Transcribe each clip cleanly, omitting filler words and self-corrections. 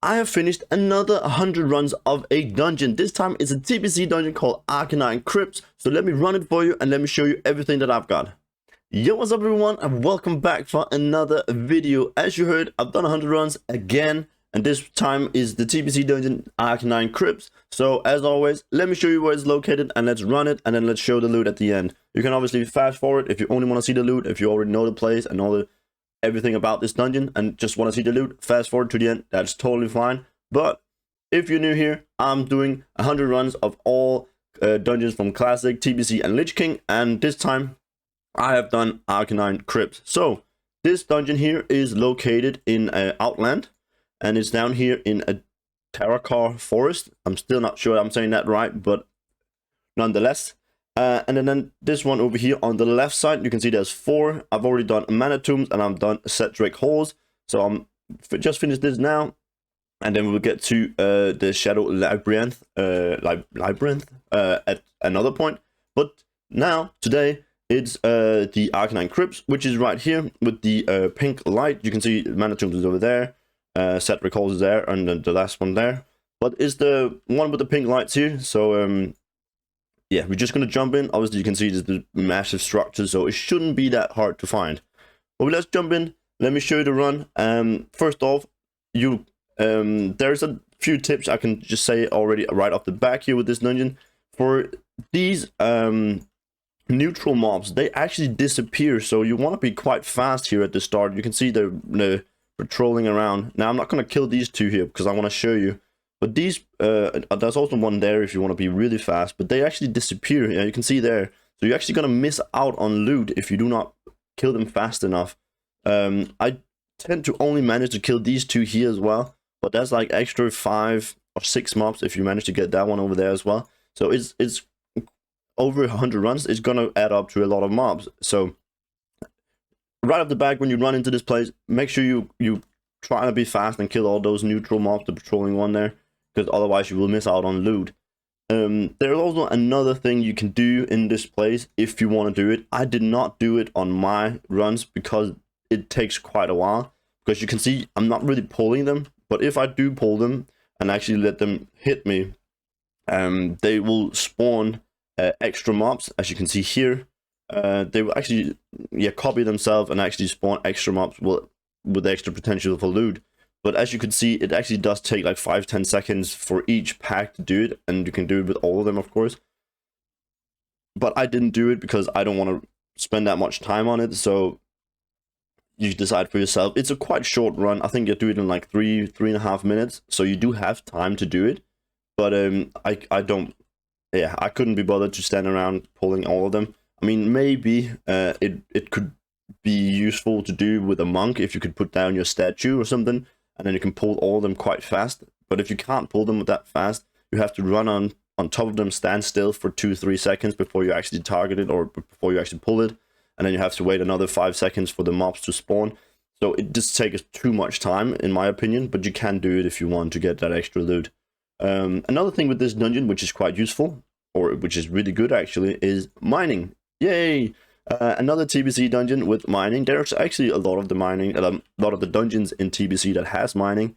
I have finished another 100 runs of a dungeon. This time it's a TBC dungeon called Auchenai Crypts. So let me run it for you and let me show you everything that I've got. Yo, what's up everyone, and welcome back for another video. As you heard, I've done 100 runs again, and this time is the TBC dungeon Auchenai Crypts. So as always, let me show you where it's located and let's run it, and then let's show the loot at the end. You can obviously fast forward if you only want to see the loot. If you already know the place and know everything about this dungeon and just want to see the loot, fast forward to the end. That's totally fine. But if you're new here, I'm doing 100 runs of all dungeons from Classic, TBC, and Lich King, and this time I have done Auchenai Crypts. So this dungeon here is located in Outland, and it's down here in a Terracar forest. I'm still not sure I'm saying that right, but nonetheless. And then this one over here on the left side, you can see there's 4. I've already done Mana Tombs and I've done Cedric Halls. So I'm just finished this now, and then we'll get to the Shadow Labyrinth, at another point. But now today it's the Auchenai Crypts, which is right here with the pink light. You can see Mana Tombs is over there, Cedric Halls is there, and then the last one there. But it's the one with the pink lights here. So yeah, we're just gonna jump in. Obviously, you can see there's the massive structure, so it shouldn't be that hard to find. But let's jump in. Let me show you the run. First off, there's a few tips I can just say already right off the back here with this dungeon. For these neutral mobs, they actually disappear, so you want to be quite fast here at the start. You can see they're patrolling around. Now, I'm not gonna kill these two here because I want to show you. But these, there's also one there if you want to be really fast, but they actually disappear. Yeah, you can see there. So you're actually going to miss out on loot if you do not kill them fast enough. I tend to only manage to kill these two here as well, but that's like extra 5 or 6 mobs if you manage to get that one over there as well. So it's over 100 runs. It's going to add up to a lot of mobs. So right off the back, when you run into this place, make sure you try to be fast and kill all those neutral mobs, the patrolling one there, because otherwise you will miss out on loot. There's also another thing you can do in this place if you want to do it. I did not do it on my runs because it takes quite a while, because you can see I'm not really pulling them, but if I do pull them and actually let them hit me, they will spawn extra mobs, as you can see here. They will actually copy themselves and actually spawn extra mobs with extra potential for loot. But as you can see, it actually does take like 5-10 seconds for each pack to do it, and you can do it with all of them, of course. But I didn't do it because I don't want to spend that much time on it, so you decide for yourself. It's a quite short run. I think you do it in like 3.5 minutes, so you do have time to do it. But I don't, I couldn't be bothered to stand around pulling all of them. I mean, maybe it could be useful to do with a monk if you could put down your statue or something, and then you can pull all of them quite fast. But if you can't pull them that fast, you have to run on top of them, stand still for 2-3 seconds before you actually target it or before you actually pull it, and then you have to wait another 5 seconds for the mobs to spawn. So it just takes too much time, in my opinion, but you can do it if you want to get that extra loot. Another thing with this dungeon, which is quite useful, or which is really good actually, is mining. Yay! Another TBC dungeon with mining. There's actually a lot of the mining, a lot of the dungeons in TBC that has mining.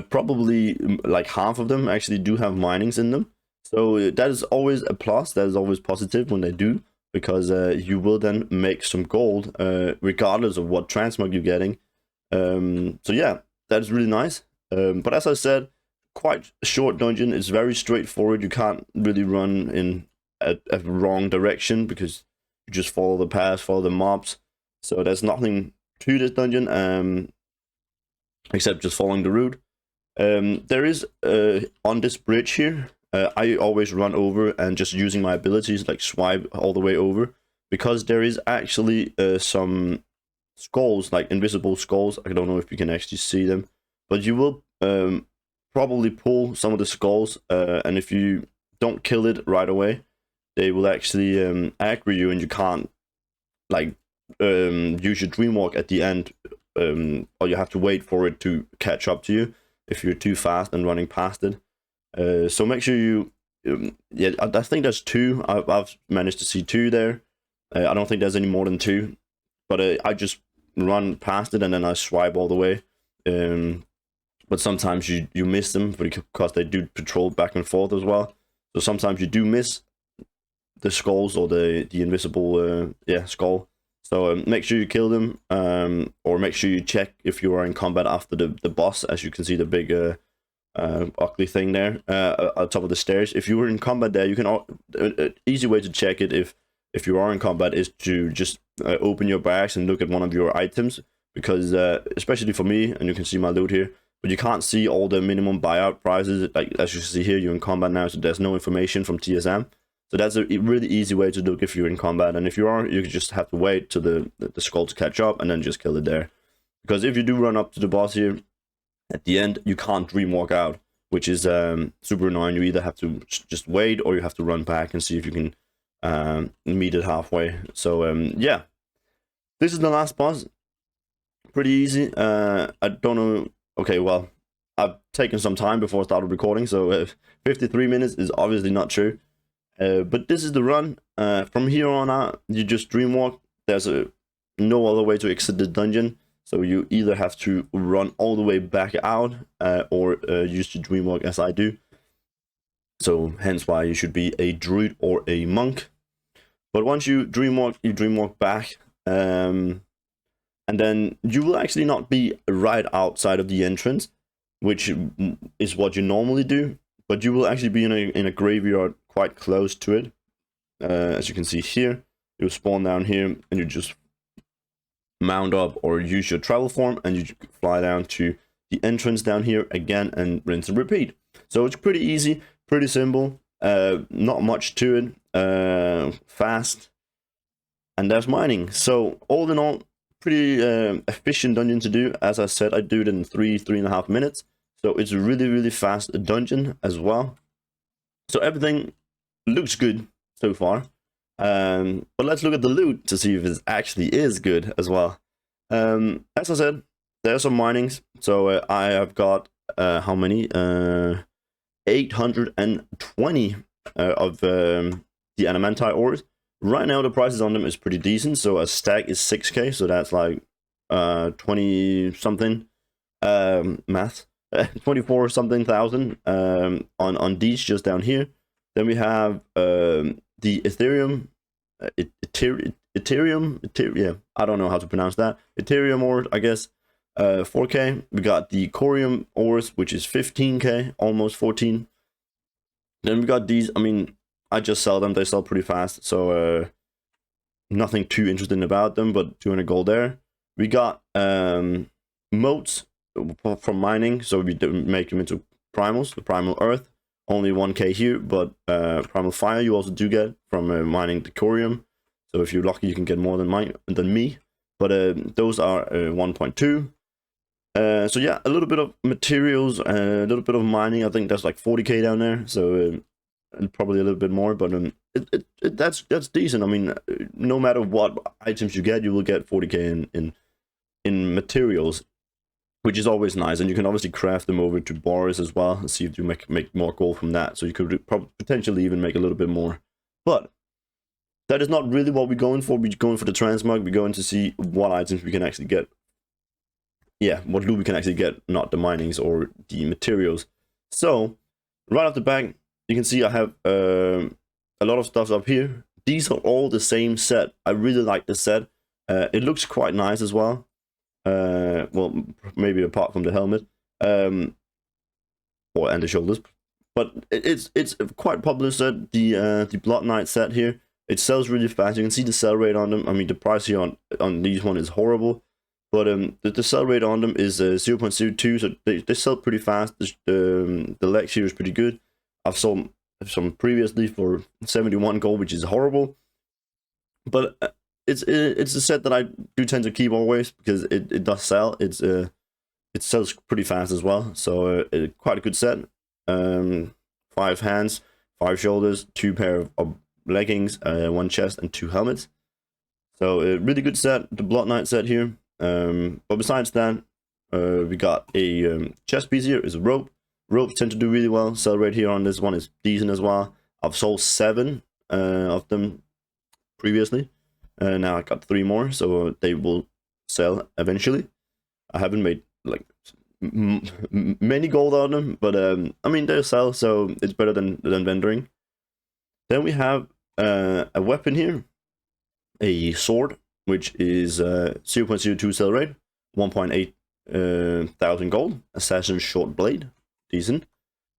Probably like half of them actually do have minings in them. So that is always a plus. That is always positive when they do, because you will then make some gold regardless of what transmog you're getting. So yeah, that is really nice. But as I said, quite a short dungeon. It's very straightforward. You can't really run in a wrong direction because you just follow the path, follow the mobs. So there's nothing to this dungeon except just following the route. There is on this bridge here, I always run over and just using my abilities like swipe all the way over, because there is actually some skulls, like invisible skulls. I don't know if you can actually see them, but you will probably pull some of the skulls, and if you don't kill it right away, they will actually aggro you, and you can't like use your dream walk at the end, or you have to wait for it to catch up to you if you're too fast and running past it. So make sure you I think there's 2. I've managed to see 2 there. I don't think there's any more than 2, but I just run past it and then I swipe all the way. but sometimes you miss them because they do patrol back and forth as well. So sometimes you do miss the skulls or the invisible skull. So make sure you kill them, or make sure you check if you are in combat after the boss. As you can see, the big ugly thing there on top of the stairs. If you were in combat there, you can easy way to check it if you are in combat is to just open your bags and look at one of your items, because especially for me, and you can see my loot here, but you can't see all the minimum buyout prices. Like as you can see here, you're in combat now, so there's no information from TSM. So that's a really easy way to look if you're in combat, and if you are, you just have to wait till the skull to catch up and then just kill it there. Because if you do run up to the boss here at the end, you can't dream walk out, which is super annoying. You either have to just wait or you have to run back and see if you can meet it halfway. So yeah, this is the last boss. Pretty easy. I don't know. Okay, well, I've taken some time before I started recording, so 53 minutes is obviously not true. But this is the run. From here on out, you just dream walk. There's no other way to exit the dungeon, so you either have to run all the way back out or use the dream walk as I do. So hence why you should be a druid or a monk. But once you dream walk back, and then you will actually not be right outside of the entrance, which is what you normally do, but you will actually be in a graveyard quite close to it. As you can see here, you spawn down here and you just mount up or use your travel form and you fly down to the entrance down here again and rinse and repeat. So it's pretty easy, pretty simple, not much to it, fast, and there's mining. So all in all, pretty efficient dungeon to do. As I said, I do it in 3.5 minutes. So it's a really fast dungeon as well. So everything looks good so far. But let's look at the loot to see if it actually is good as well. As I said, there's some minings. So I have got how many? 820 of the adamantite ores. Right now the prices on them is pretty decent. So a stack is 6k, so that's like 20 something math. 24 something thousand on these just down here. Then we have the Ethereum, yeah, I don't know how to pronounce that. Ethereum ore, I guess, 4k. We got the Corium ores, which is 15k, almost 14. Then we got these. I mean, I just sell them. They sell pretty fast, so nothing too interesting about them. But 200 gold there. We got motes from mining, so we make them into primals. The primal earth, only 1k here, but primal fire you also do get from mining the corium. So if you're lucky, you can get more than me. But those are 1.2. So yeah, a little bit of materials, a little bit of mining. I think that's like 40k down there. So probably a little bit more, but that's decent. I mean, no matter what items you get, you will get 40k in materials, which is always nice. And you can obviously craft them over to bars as well and see if you make more gold from that. So you could potentially even make a little bit more. But that is not really what we're going for. We're going for the transmog. We're going to see what items we can actually get. Yeah, what loot we can actually get, not the minings or the materials. So right off the bat, you can see I have a lot of stuff up here. These are all the same set. I really like the set. It looks quite nice as well. Well, maybe apart from the helmet, and the shoulders, but it's quite popular set. The Blood Knight set here, it sells really fast. You can see the sell rate on them. I mean, the price here on these one is horrible, but the sell rate on them is 0.02, so they sell pretty fast. The legs here is pretty good. I've sold some previously for 71 gold, which is horrible, but it's a set that I do tend to keep always because it does sell. It sells pretty fast as well, so quite a good set. 5 hands, 5 shoulders, 2 pair of leggings, 1 chest, and 2 helmets. So a really good set, the Blood Knight set here. But besides that, we got a chest piece here. Is a rope. Ropes tend to do really well. Sell rate here on this one is decent as well. I've sold 7 of them previously. Now I got 3 more, so they will sell eventually. I haven't made like many gold on them, but I mean they'll sell, so it's better than vendoring. Then we have a weapon here, a sword, which is 0.02 sell rate, 1.8 thousand gold, assassin short blade, decent.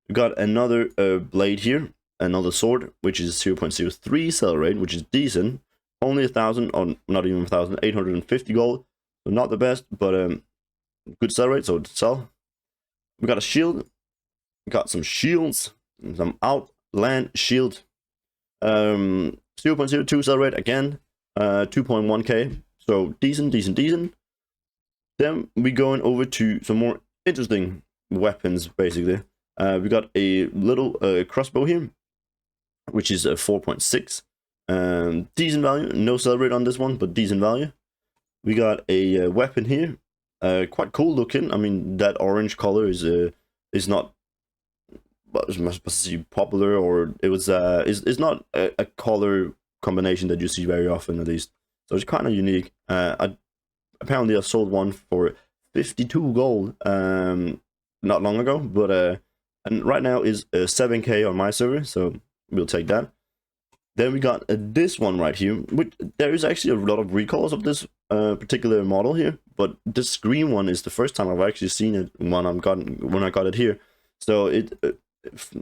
We got another blade here, another sword, which is 0.03 sell rate, which is decent, only 1,000, or not even 1,000, 850 gold, so not the best, but good sell rate, so to sell. We got a shield, we got some shields, some outland shield, 0.02 sell rate again, 2.1k, so decent. Then we going over to some more interesting weapons, basically. We got a little crossbow here, which is a 4.6, decent value, no sell rate on this one, but decent value. We got a weapon here, quite cool looking. I mean, that orange color is not, well, I'm supposed to say popular, or it was is not a color combination that you see very often, at least. So it's kind of unique. Apparently I sold one for 52 gold not long ago, but and right now is 7k on my server, so we'll take that. Then we got this one right here, which there is actually a lot of recalls of this particular model here, but this green one is the first time I've actually seen it when I got it here. So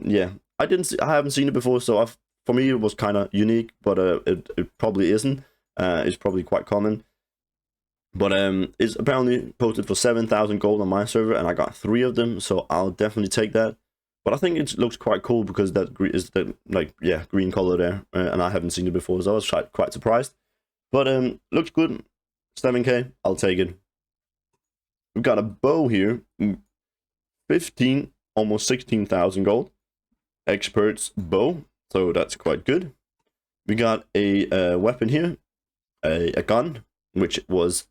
yeah, I haven't seen it before, so for me it was kind of unique, but it probably isn't. It's probably quite common, but it's apparently posted for 7,000 gold on my server, and I got 3 of them, so I'll definitely take that. But I think it looks quite cool because that is the green color there, and I haven't seen it before, so I was quite surprised. But looks good. 7k, I'll take it. We've got a bow here, 15, almost 16,000 gold. Expert's bow, so that's quite good. We got a weapon here, a gun, which is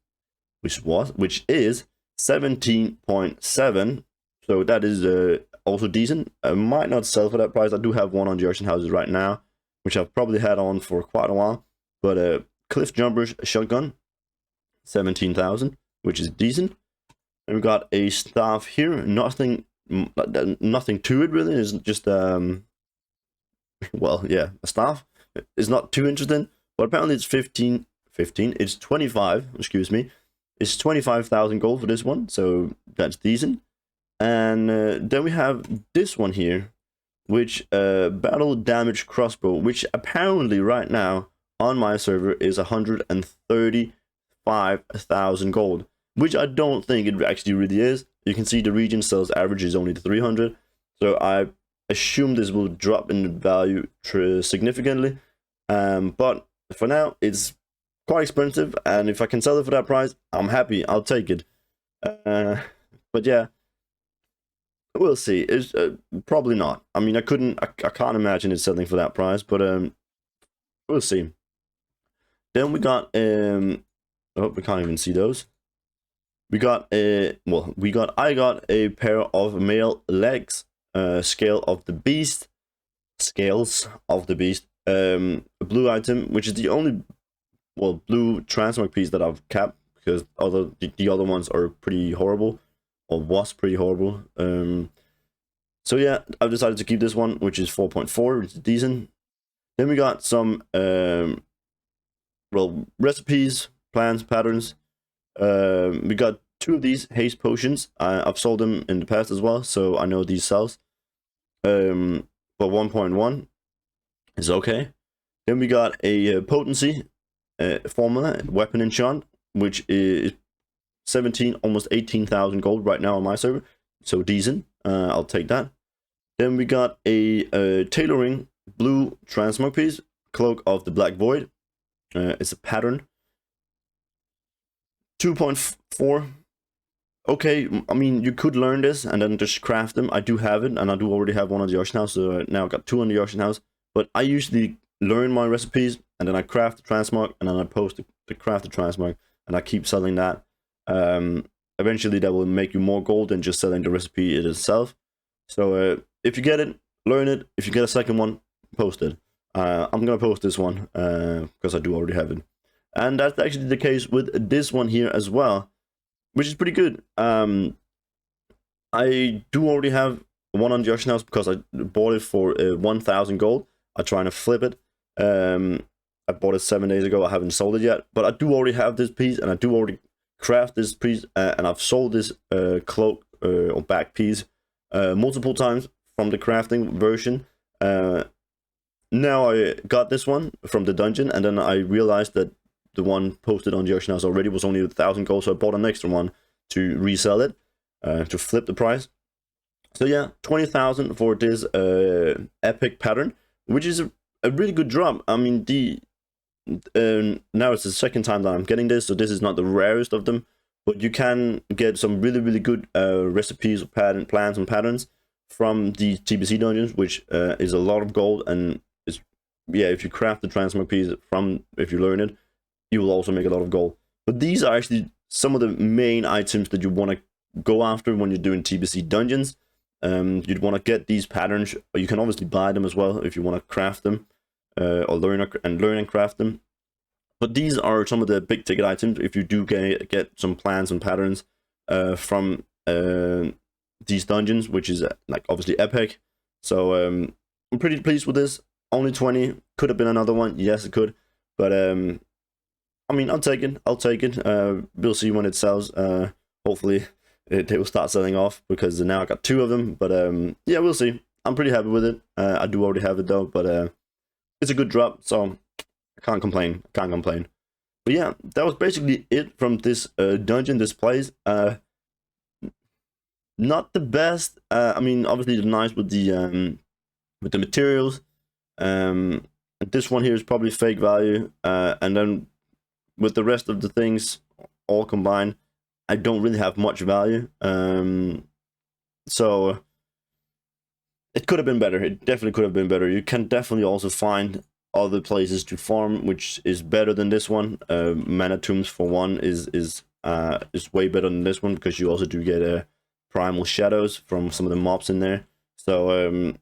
17.7. So that is also decent. I might not sell for that price. I do have one on the auction houses right now, which I've probably had on for quite a while. But Cliff Jumper's shotgun, 17,000, which is decent. And we got a staff here. Nothing to it really. It's just well, yeah, a staff. It's not too interesting, but apparently it's 15. It's 25. Excuse me. It's 25,000 gold for this one, so that's decent. And then we have this one here, which battle damage crossbow, which apparently right now on my server is 135,000 gold, which I don't think it actually really is. You can see the region sales average is only 300, so I assume this will drop in value significantly. But for now, it's quite expensive, and if I can sell it for that price, I'm happy. I'll take it. But yeah. We'll see. It's probably not. I mean, I can't imagine it selling for that price, but we'll see. Then we got oh, we can't even see those. We got I got a pair of male legs, scales of the beast, blue item, which is the only blue transmog piece that I've capped, because the other ones are pretty horrible. Or was pretty horrible. So yeah, I've decided to keep this one, which is 4.4, which is decent. Then we got some recipes, plans, patterns. We got 2 of these haste potions. I've sold them in the past as well, so I know these sells. But 1.1 is okay. Then we got a potency formula, weapon enchant, which is 17, almost 18,000 gold right now on my server, so decent. I'll take that. Then we got a tailoring blue transmog piece, cloak of the black void. It's a pattern, 2.4. Okay, I mean, you could learn this and then just craft them. I do have it, and I do already have one on the auction house, so now I've got 2 on the auction house. But I usually learn my recipes, and then I craft the transmog, and then I post the craft the transmog, and I keep selling that. Eventually that will make you more gold than just selling the recipe itself. So if you get it, learn it. If you get a second one, post it. I'm gonna post this one because I do already have it, and that's actually the case with this one here as well, which is pretty good. I do already have one on the auction house because I bought it for 1,000 gold. I'm trying to flip it. I bought it 7 days ago. I haven't sold it yet, but I do already have this piece, and I do already craft this piece, and I've sold this cloak or back piece multiple times from the crafting version. Now I got this one from the dungeon, and then I realized that the one posted on the auction house already was only 1,000 gold, so I bought an extra one to resell it, to flip the price. So yeah, 20,000 for this epic pattern, which is a really good drop. I mean, now it's the second time that I'm getting this, so this is not the rarest of them, but you can get some really good recipes, plans and patterns from the TBC dungeons, which is a lot of gold, and is, yeah, if you craft the transmog piece from, if you learn it, you will also make a lot of gold. But these are actually some of the main items that you want to go after when you're doing TBC dungeons. You'd want to get these patterns, or you can obviously buy them as well if you want to craft them, or learn and craft them. But these are some of the big ticket items if you do get some plans and patterns from these dungeons, which is like obviously epic. So I'm pretty pleased with this. Only 20, could have been another one, yes it could, but I mean, I'll take it. We'll see when it sells. Hopefully they will start selling off, because now I got 2 of them, but yeah, we'll see. I'm pretty happy with it. I do already have it though, but it's a good drop, so I can't complain. But yeah, that was basically it from this dungeon, this place. Not the best. I mean, obviously it's nice with the materials. This one here is probably fake value, and then with the rest of the things all combined, I don't really have much value. So it could have been better. It definitely could have been better. You can definitely also find other places to farm, which is better than this one. Mana tombs for one is way better than this one, because you also do get primal shadows from some of the mobs in there. So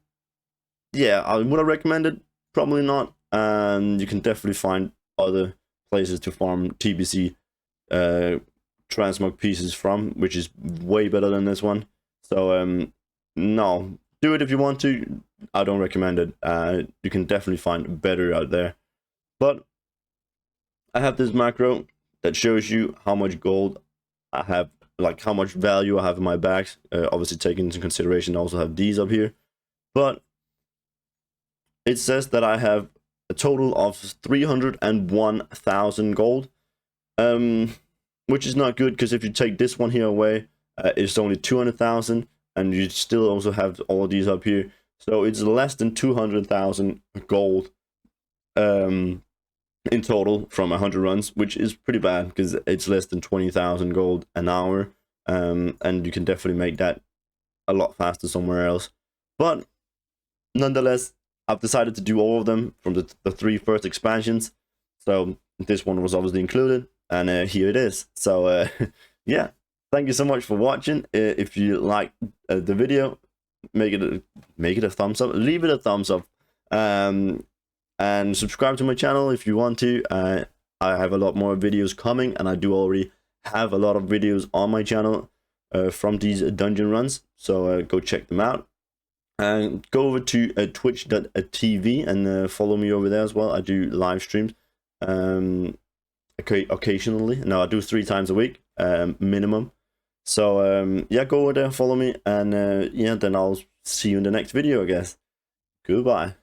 yeah, would I recommend it? Probably not. You can definitely find other places to farm TBC transmog pieces from, which is way better than this one. So no, do it if you want to. I don't recommend it. You can definitely find better out there. But I have this macro that shows you how much gold I have, like how much value I have in my bags. Obviously taking into consideration, I also have these up here. But it says that I have a total of 301,000 gold. Which is not good, because if you take this one here away, it's only 200,000, and you still also have all of these up here. So it's less than 200,000 gold in total from 100 runs, which is pretty bad, because it's less than 20,000 gold an hour. And you can definitely make that a lot faster somewhere else. But nonetheless, I've decided to do all of them from the 3 first expansions. So this one was obviously included, and here it is. So yeah, thank you so much for watching. If you like the video, make it a thumbs up, leave it a thumbs up, and subscribe to my channel if you want to. I have a lot more videos coming, and I do already have a lot of videos on my channel from these dungeon runs, so go check them out. And go over to twitch.tv and follow me over there as well. I do live streams occasionally. No, I do 3 times a week minimum. So yeah, go over there, follow me, and yeah, then I'll see you in the next video, I guess. Goodbye.